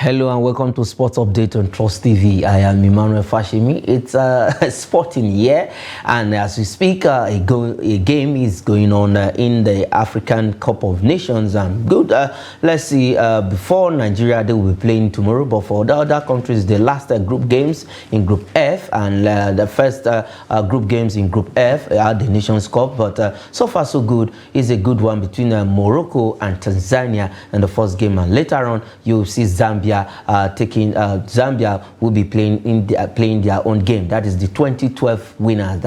Hello and welcome to Sports Update on Trust TV. I am Emmanuel Fashimi. It's a sporting year, and as we speak, a game is going on in the African Cup of Nations. And good, let's see, before Nigeria, they will be playing tomorrow, but for the other countries, the last group games in Group F and the first group games in Group F are the Nations Cup. But so far, so good. It's a good one between Morocco and Tanzania in the first game, and later on, you'll see Zambia Zambia will be playing their own game. That is the 2012 winners.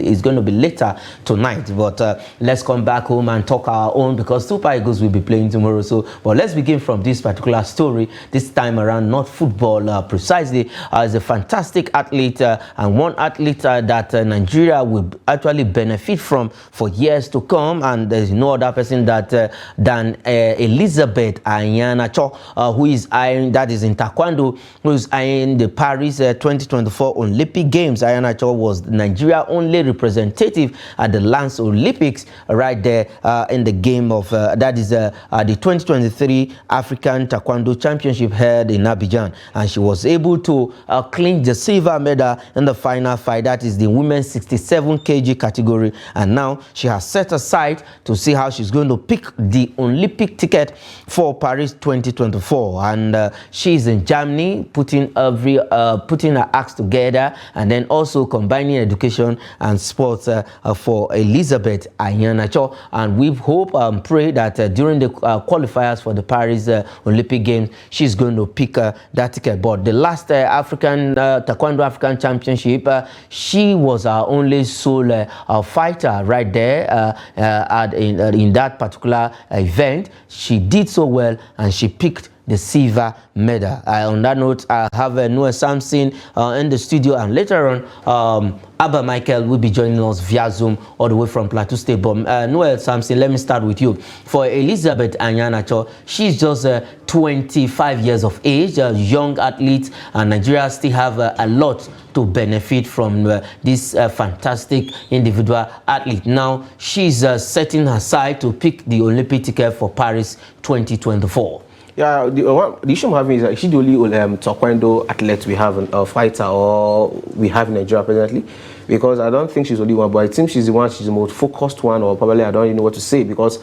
Is going to be later tonight. But let's come back home and talk our own, because Super Eagles will be playing tomorrow. But let's begin from this particular story. This time around, not football precisely. Is a fantastic athlete and one athlete that Nigeria will actually benefit from for years to come. And there's no other person than Elizabeth Anyanacho, who is eyeing, that is in Taekwondo, who is eyeing the Paris 2024 Olympic Games. Anyanacho was Nigeria only representative at the Lens Olympics right there in the game of that is the 2023 African Taekwondo Championship held in Abidjan, and she was able to clinch the silver medal in the final fight. That is the women's 67 kg category, and now she has set aside to see how she's going to pick the Olympic ticket for Paris 2024. And she's in Germany, putting her acts together, and then also combining education and sports for Elizabeth Anyanacho. And we hope and pray that during the qualifiers for the Paris Olympic Games, she's going to pick that ticket. But the last Taekwondo African Championship, she was our only sole fighter right there in that particular event. She did so well, and she picked the silver medal. On that note, I have Noel Samson in the studio, and later on, Abba Michael will be joining us via Zoom all the way from Plateau State. But Noel Samson, let me start with you. For Elizabeth Anyanacho, she's just 25 years of age, a young athlete, and Nigeria still have a lot to benefit from this fantastic individual athlete. Now, she's setting her sight to pick the Olympic ticket for Paris 2024. Yeah, the issue I'm having is that she's the only Taekwondo athlete we have, a fighter, or we have in Nigeria presently, because I don't think she's the only one, but I think she's the most focused one, or probably I don't even know what to say, because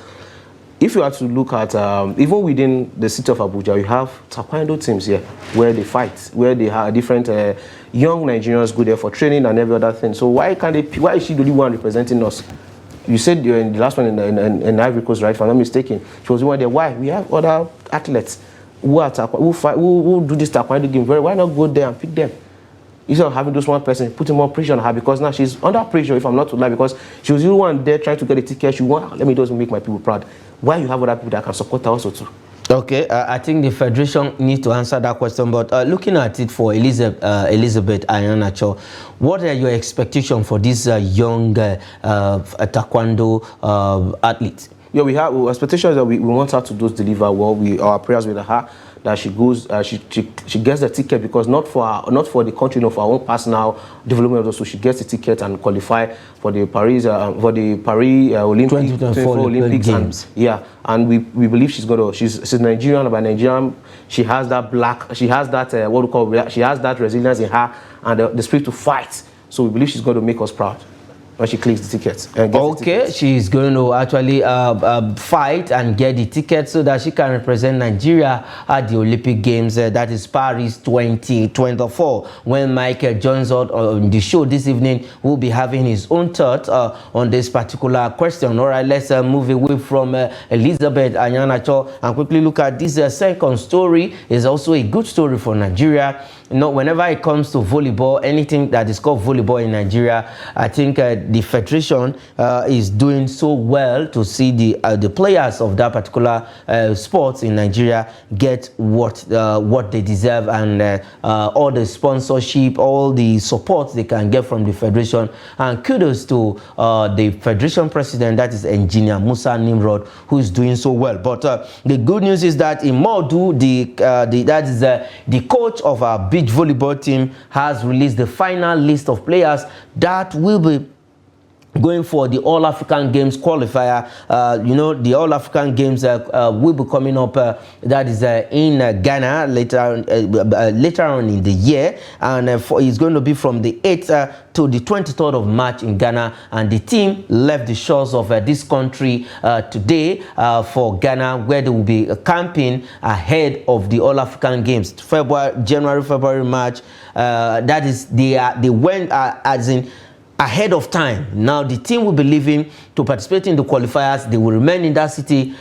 if you have to look at, even within the city of Abuja, you have Taekwondo teams here where they fight, where they have different young Nigerians go there for training and every other thing. So why is she the only one representing us? You said in the last one in Ivory Coast, right? If I'm not mistaken, she was the one there. Why? We have other athletes who do this Taekwondo game very. Why not go there and pick them? Instead of having just one person, putting more pressure on her, because now she's under pressure, if I'm not to lie, because she was the one there trying to get a ticket. She want, let me just make my people proud. Why you have other people that can support her also too? Okay, I think the Federation needs to answer that question, but looking at it for Elizabeth Anyanacho, what are your expectations for this young Taekwondo athlete? Yeah, we have expectations that we want her to just deliver well. Our prayers with her that she goes, she gets the ticket, because not for the country, for our own personal development also. She gets the ticket and qualify for the Paris Olympic Games. Yeah, and we believe she's Nigerian. By Nigerian, she has that she has that resilience in her, and the spirit to fight. So we believe she's going to make us proud when she clicks the tickets. Okay, she's going to actually fight and get the ticket so that she can represent Nigeria at the Olympic Games. That is Paris 2024. When Michael joins us on the show this evening, we'll be having his own thought on this particular question. All right, let's move away from Elizabeth Anyanacho and quickly look at this second story. Is also a good story for Nigeria. You know, whenever it comes to volleyball, anything that is called volleyball in Nigeria, I think the Federation is doing so well to see the players of that particular sport in Nigeria get what they deserve, and all the sponsorship, all the support they can get from the Federation. And kudos to the Federation president, that is Engineer Musa Nimrod, who is doing so well. But the good news is that Imodu, the coach of our beach volleyball team, has released the final list of players that will be going for the All African Games qualifier. You know, the All African Games will be coming up. That is in Ghana later on in the year, and it's going to be from the 8th to the 23rd of March in Ghana. And the team left the shores of this country today for Ghana, where they will be camping ahead of the All African Games. January, February, March. That is, they went as in ahead of time. Now the team will be leaving to participate in the qualifiers. They will remain in that city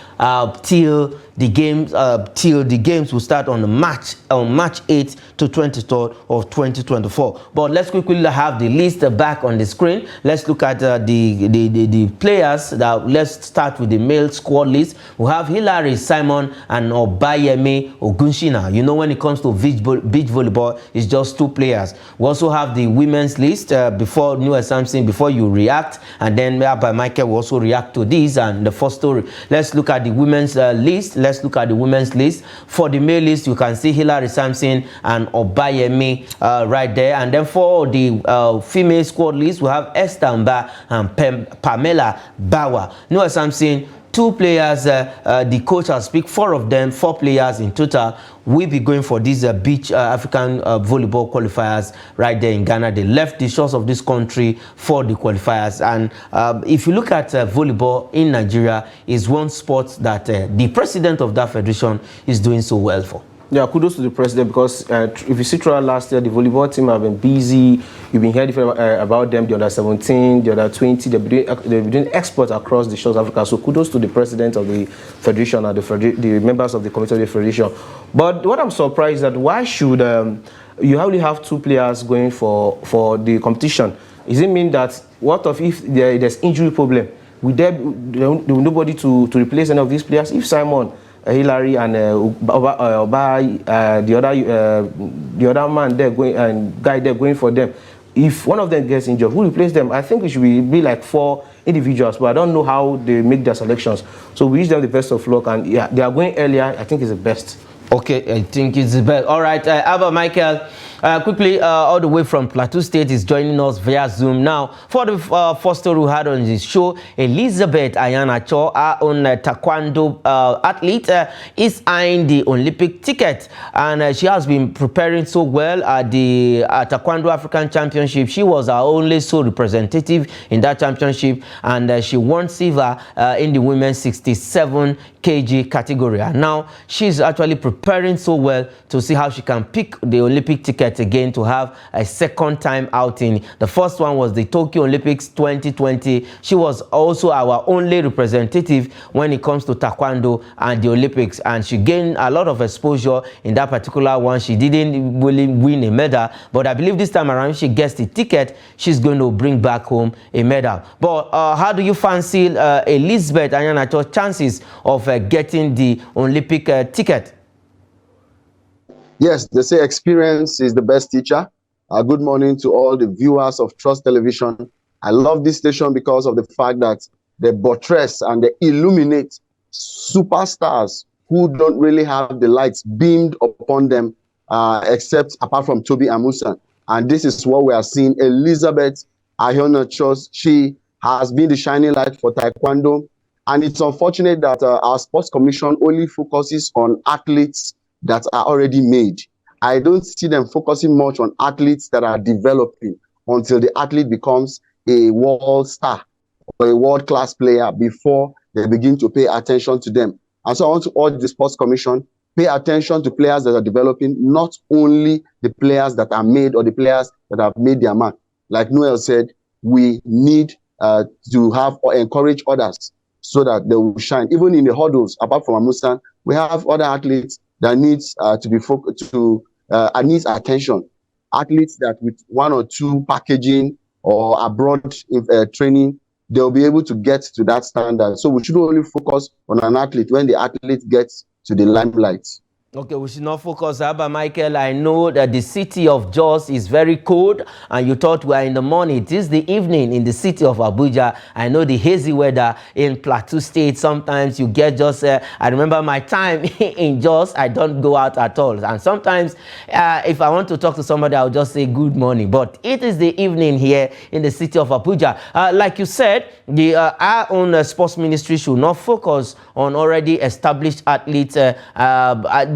till the games will start on March 8th to 23rd of 2024. But let's quickly have the list back on the screen. Let's look at the players. Let's start with the male squad list. We have Hilary Simon and Obayemi Ogunshina. You know, when it comes to beach volleyball, it's just 2 players. We also have the women's list. Before Noel Samson, before you react, and then by Michael will also react to this and the first story. Let's look at the women's list. Let's look at the women's list. For the male list, you can see Hilary Samson and Obayemi right there. And then for the female squad list, we have Esther Mba and Pamela Bawa. Noah Samson, 2 players. The coach has picked 4 of them, 4 players in total. We'll be going for these beach African volleyball qualifiers right there in Ghana. They left the shores of this country for the qualifiers. And if you look at volleyball in Nigeria, is one sport that the president of that federation is doing so well for. Yeah, kudos to the president, because if you see throughout last year, the volleyball team have been busy. You've been hearing about them, the under 17, the under 20. They've been doing exports across the shores of Africa. So kudos to the president of the federation and the members of the committee of the federation. But what I'm surprised that why should you only have 2 players going for the competition? Does it mean that what if there's injury problem? Will there be nobody to replace any of these players? If Simon, Hilary and the other man there going and guy there going for them, if one of them gets injured, who replace them? I think it should be like 4 individuals, but I don't know how they make their selections. So we wish them the best of luck, and yeah, they are going earlier. I think it's the best. Okay, I think it's the best. All right, Abba Michael, quickly, all the way from Plateau State is joining us via Zoom. Now, for the first story we had on this show, Elizabeth Anyanacho, our own Taekwondo athlete, is eyeing the Olympic ticket, and she has been preparing so well at the Taekwondo African Championship. She was our only sole representative in that championship, and she won silver in the women's 67 kg category. And now she's actually preparing so well to see how she can pick the Olympic ticket again to have a second time outing. The first one was the Tokyo Olympics 2020. She was also our only representative when it comes to Taekwondo and the Olympics, and she gained a lot of exposure in that particular one. She didn't really win a medal, but I believe this time around, if she gets the ticket, she's going to bring back home a medal. But how do you fancy Elizabeth Anyanacho's chances of getting the Olympic ticket? Yes, they say experience is the best teacher. Good morning to all the viewers of Trust Television. I love this station because of the fact that they buttress and they illuminate superstars who don't really have the lights beamed upon them, except apart from Toby and Musa. And this is what we are seeing. Elizabeth Anyanacho, she has been the shining light for Taekwondo. And it's unfortunate that our sports commission only focuses on athletes that are already made. I don't see them focusing much on athletes that are developing until the athlete becomes a world star or a world-class player before they begin to pay attention to them. And so I want to urge the sports commission, pay attention to players that are developing, not only the players that are made or the players that have made their mark. Like Noel said, we need to have or encourage others so that they will shine. Even in the hurdles, apart from Amusan, we have other athletes that needs to be focused to needs attention. Athletes that with 1 or 2 packaging or abroad training, they'll be able to get to that standard. So we should only focus on an athlete when the athlete gets to the limelight. Okay, we should not focus, Abba Michael. I know that the city of Jos is very cold, and you thought we are in the morning. It is the evening in the city of Abuja. I know the hazy weather in Plateau State. Sometimes you get just, I remember my time in Jos, I don't go out at all. And sometimes if I want to talk to somebody, I'll just say good morning. But it is the evening here in the city of Abuja. Like you said, our own sports ministry should not focus on already established athletes.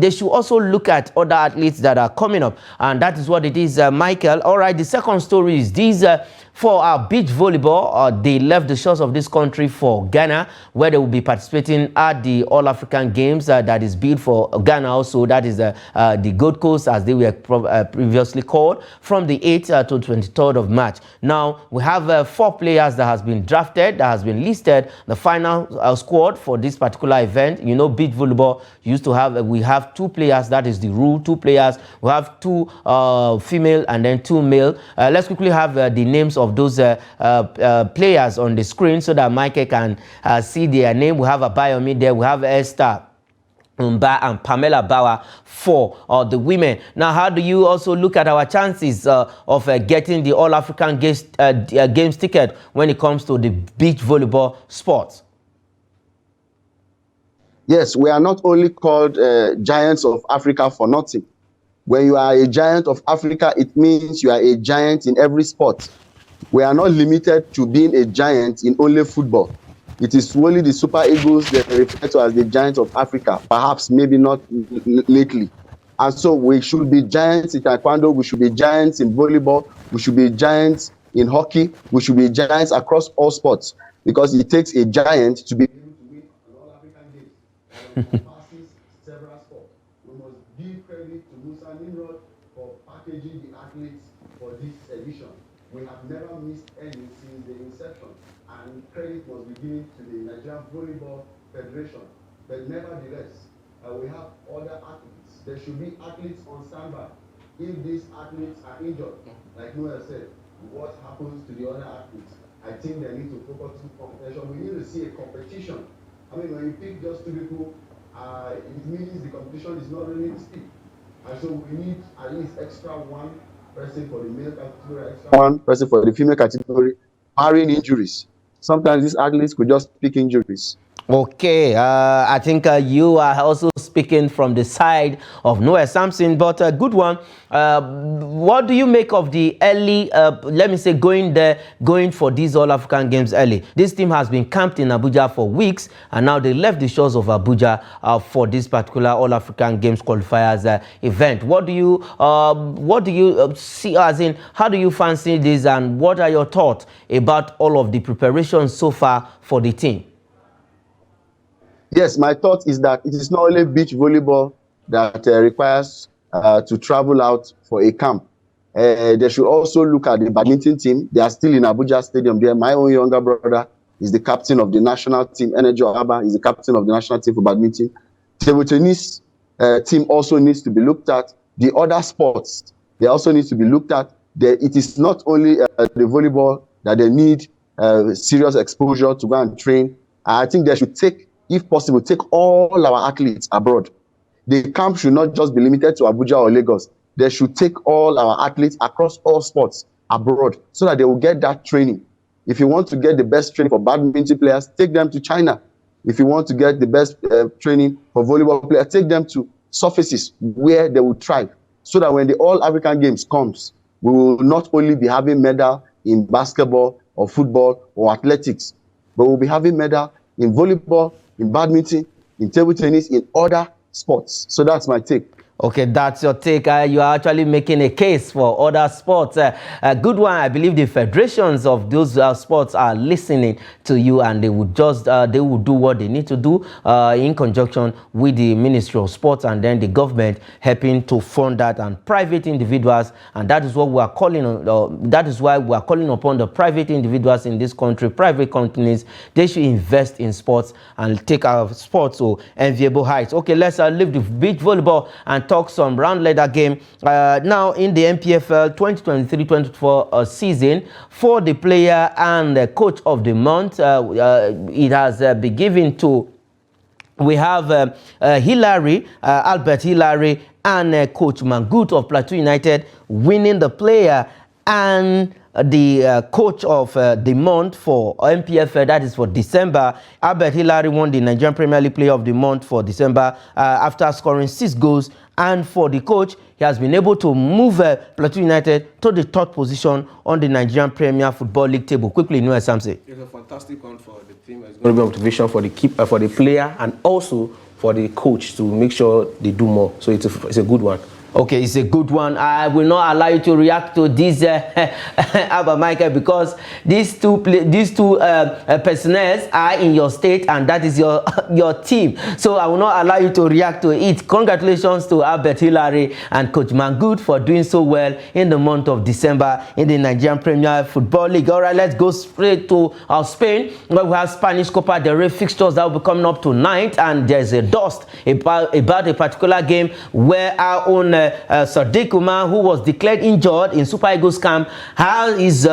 They should also look at other athletes that are coming up, and that is what it is, Michael. All right, the second story is this. For our beach volleyball, they left the shores of this country for Ghana, where they will be participating at the All-African Games that is built for Ghana also. That is the Gold Coast, as they were previously called, from the 8th to 23rd of March. Now, we have 4 players that has been drafted, that has been listed, the final squad for this particular event. You know, beach volleyball used to have, we have 2 players, that is the rule, 2 players. We have 2 female and then 2 male. Let's quickly have the names of those players on the screen so that Michael can see their name. We have Abayomi there, we have Esther Mba and Pamela Bauer for the women. Now, how do you also look at our chances of getting the All-African Games ticket when it comes to the beach volleyball sports? Yes, we are not only called giants of Africa for nothing. When you are a giant of Africa, it means you are a giant in every sport. We are not limited to being a giant in only football. It is only the Super Eagles that are referred to as the giants of Africa, perhaps maybe not lately. And so we should be giants in Taekwondo, we should be giants in volleyball, we should be giants in hockey, we should be giants across all sports, because it takes a giant to be able to win an All-African Games that encompasses several sports. We must give credit to Musa Nimrod for packaging the athletes for this edition. We have never missed any since the inception, and credit must be given to the Nigerian Volleyball Federation. But nevertheless, we have other athletes. There should be athletes on standby. If these athletes are injured, like Noel said, what happens to the other athletes? I think they need to focus on competition. We need to see a competition. I mean, when you pick just 2 people, it means the competition is not really steep. And so we need at least extra 1 person for the male category, extra 1 person for the female category, barring injuries. Sometimes these athletes could just pick injuries. Okay, I think you are also speaking from the side of Noah Samson, but a good one. What do you make of the early, let me say, going for these All-African Games early? This team has been camped in Abuja for weeks, and now they left the shores of Abuja for this particular All-African Games qualifiers event. What do you see, as in, how do you fancy this, and what are your thoughts about all of the preparations so far for the team? Yes, my thought is that it is not only beach volleyball that requires to travel out for a camp. They should also look at the badminton team. They are still in Abuja Stadium there. My own younger brother is the captain of the national team. Energy Abba is the captain of the national team for badminton. Table tennis team also needs to be looked at. The other sports, they also need to be looked at. It is not only the volleyball that they need serious exposure to go and train. I think they should take, if possible, take all our athletes abroad. The camp should not just be limited to Abuja or Lagos. They should take all our athletes across all sports abroad so that they will get that training. If you want to get the best training for badminton players, take them to China. If you want to get the best training for volleyball players, take them to surfaces where they will thrive, so that when the All-African Games comes, we will not only be having medal in basketball or football or athletics, but we'll be having medal in volleyball, in badminton, in table tennis, in other sports. So that's my take. Okay, that's your take. You are actually making a case for other sports. A good one. I believe the federations of those sports are listening to you, and they would just they will do what they need to do in conjunction with the Ministry of Sports, and then the government helping to fund that, and private individuals. And that is what we are calling on. That is why we are calling upon the private individuals in this country, private companies. They should invest in sports and take our sports to enviable heights. Okay, let's leave the beach volleyball and talk some round leather game now in the MPFL 2023-24 season. For the player and the coach of the month, it has been given to we have Albert Hillary and Coach Mangut of Plateau United winning the player and the coach of the month for MPFL, that is for December. Albert Hillary won the Nigerian Premier League Player of the Month for December after scoring 6 goals. And for the coach, he has been able to move Plateau United to the 3rd position on the Nigerian Premier Football League table. Quickly, Noah Samse. It's a fantastic one for the team. It's going to be motivation for the keeper, for the player, and also for the coach to make sure they do more. So it's a good one. Okay, it's a good one. I will not allow you to react to this, Abba Michael, because these two personnel are in your state, and that is your team. So I will not allow you to react to it. Congratulations to Albert Hillary and Coach Mangut for doing so well in the month of December in the Nigerian Premier Football League. All right, let's go straight to Spain, where we have Spanish Copa del Rey fixtures that will be coming up tonight, and there's a dust about a particular game where our own Sadiq Umar, who was declared injured in Super Eagles camp, is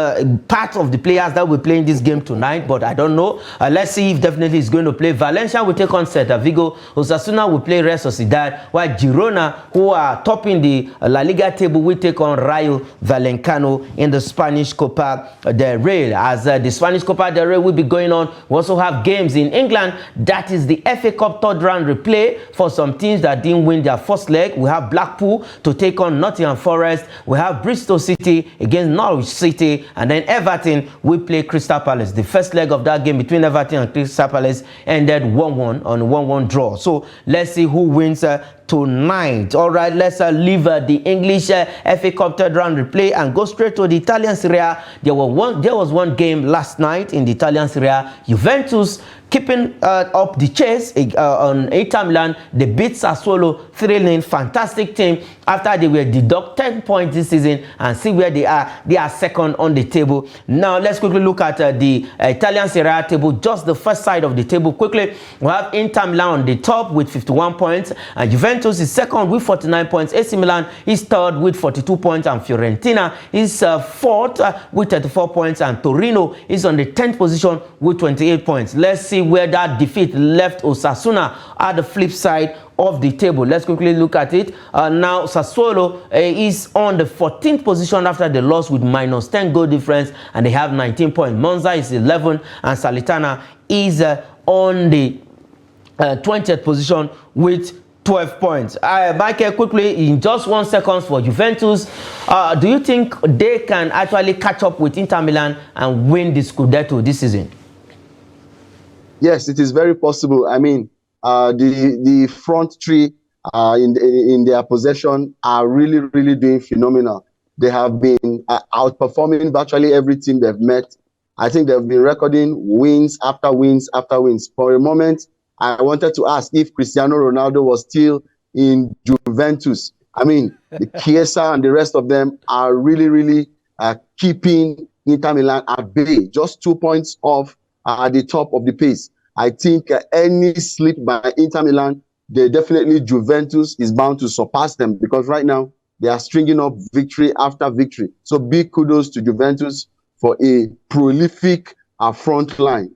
part of the players that will play in this game tonight, but I don't know. Let's see if definitely he's going to play. Valencia will take on Celta Vigo. Osasuna will play Real Sociedad, while Girona, who are topping the La Liga table, will take on Rayo Vallecano in the Spanish Copa del Rey. As the Spanish Copa del Rey will be going on, we also have games in England. That is the FA Cup 3rd round replay for some teams that didn't win their first leg. We have Blackpool to take on Nottingham Forest. We have Bristol City against Norwich City, and then Everton will play Crystal Palace. The first leg of that game between Everton and Crystal Palace ended 1-1 on a 1-1 draw. So let's see who wins tonight. All right, let's leave the English FA Cup 3rd round replay and go straight to the Italian Serie A. There was one game last night in the Italian Serie A. Juventus keeping up the chase on Inter Milan. They beat Sassuolo 3-0. Fantastic team after they were deducted 10 points this season, and see where they are. They are 2nd on the table. Now let's quickly look at the Italian Serie A table, just the first side of the table. Quickly, we have Inter Milan on the top with 51 points, and Juventus is 2nd with 49 points. AC Milan is 3rd with 42 points, and Fiorentina is 4th with 34 points, and Torino is on the 10th position with 28 points. Let's see where that defeat left Osasuna at the flip side of the table. Let's quickly look at it. Now Sassuolo is on the 14th position after the loss with -10 goal difference, and they have 19 points. Monza is 11th, and Salernitana is on the 20th position with 12 points. Michael, quickly, in just 1 second for Juventus, do you think they can actually catch up with Inter Milan and win the Scudetto this season? Yes, it is very possible. I mean, the front three in their possession are really doing phenomenal. They have been outperforming virtually every team they've met. I think they've been recording wins after wins after wins. For a moment, I wanted to ask if Cristiano Ronaldo was still in Juventus. I mean, the Chiesa and the rest of them are really keeping Inter Milan at bay, just 2 points off at the top of the pace. I think any slip by Inter Milan, Juventus is bound to surpass them, because right now they are stringing up victory after victory. So big kudos to Juventus for a prolific front line.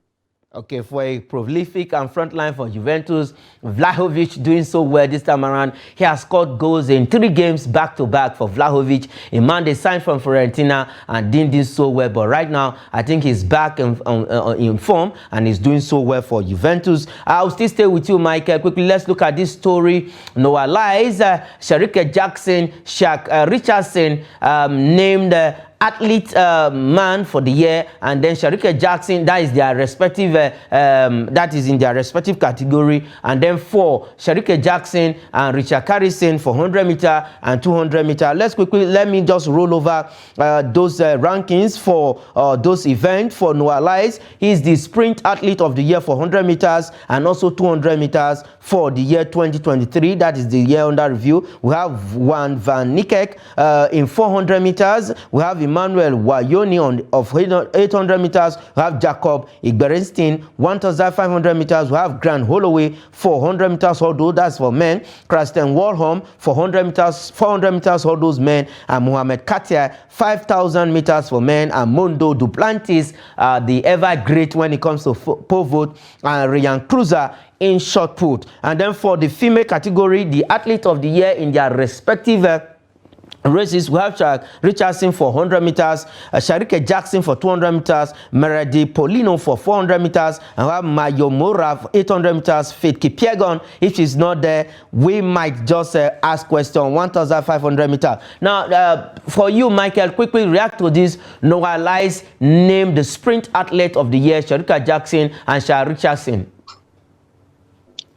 Okay, for a prolific and front line for Juventus, Vlahovic doing so well this time around. He has scored goals in 3 games back-to-back for Vlahovic. A man they signed from Fiorentina and didn't do so well, but right now I think he's back in form and he's doing so well for Juventus. I'll still stay with you, Michael. Quickly, let's look at this story. Noah Lies, Sharika Jackson, Shaq Richardson named athlete man for the year, and then Sharika Jackson, that is their respective that is in their respective category, and then for Sharika Jackson and Richard Carrison for 100 meter and 200 meter. Let me just roll over those rankings for those events. For Noah Lies, he's the sprint athlete of the year for 100 meters and also 200 meters for the year 2023. That is the year under review. We have Juan Van Niekerk in 400 meters. We have Emmanuel Wayoni of 800 meters. We have Jacob Igberenstein, 1,500 meters. We have Grant Holloway, 400 meters hurdle. That's for men. Kristen Walholm, 400 meters hurdles men. And Mohamed Katia, 5,000 meters for men. And Mondo Duplantis, the ever great when it comes to pole vault. And Ryan Cruiser in shot put. And then for the female category, the athlete of the year in their respective races, we have Richardson for 100 meters, Sharika Jackson for 200 meters, Meredi Polino for 400 meters, and we have Mayomora for 800 meters. Faith Kipiegon, if she's not there, we might just ask question 1,500 meters. Now, for you, Michael, quickly react to this. Noah Lyles named the sprint athlete of the year, Sharika Jackson and Shah Richardson.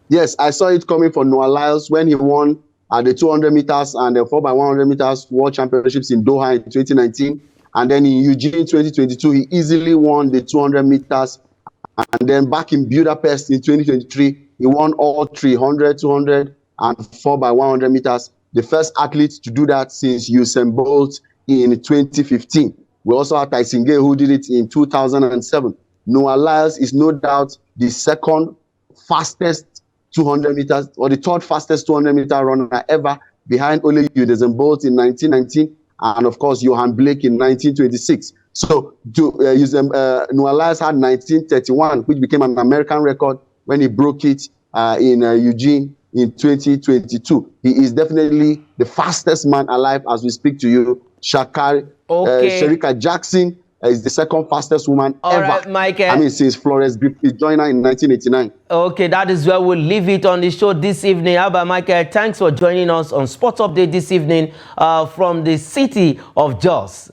Yes, I saw it coming for Noah Lyles when he won the 200 meters and the 4x100 meters World Championships in Doha in 2019. And then in Eugene 2022, he easily won the 200 meters. And then back in Budapest in 2023, he won all 300, 200, and 4x100 meters. The first athlete to do that since Usain Bolt in 2015. We also had Tyson Gay, who did it in 2007. Noah Lyles is no doubt the second fastest 200 meters, or the third fastest 200-meter runner ever, behind only Usain Bolt in 1919 and, of course, Johan Blake in 1926. So Noah Lyles had 1931, which became an American record when he broke it in Eugene in 2022. He is definitely the fastest man alive as we speak to you. Sharika Jackson is the second fastest woman ever. Right, Michael. I mean, since Florence Griffith joined her in 1989. Okay, that is where we'll leave it on the show this evening. How about Michael? Thanks for joining us on Sports Update this evening from the city of Jos.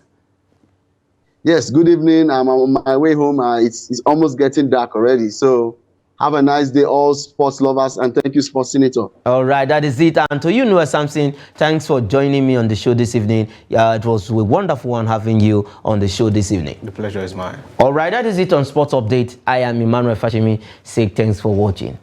Yes, good evening. I'm on my way home. It's almost getting dark already. So have a nice day, all sports lovers, and thank you, Sports Senator. All right, that is it. And to you, Noah Samson, thanks for joining me on the show this evening. It was a wonderful one having you on the show this evening. The pleasure is mine. All right, that is it on Sports Update. I am Emmanuel Fashimi. Say thanks for watching.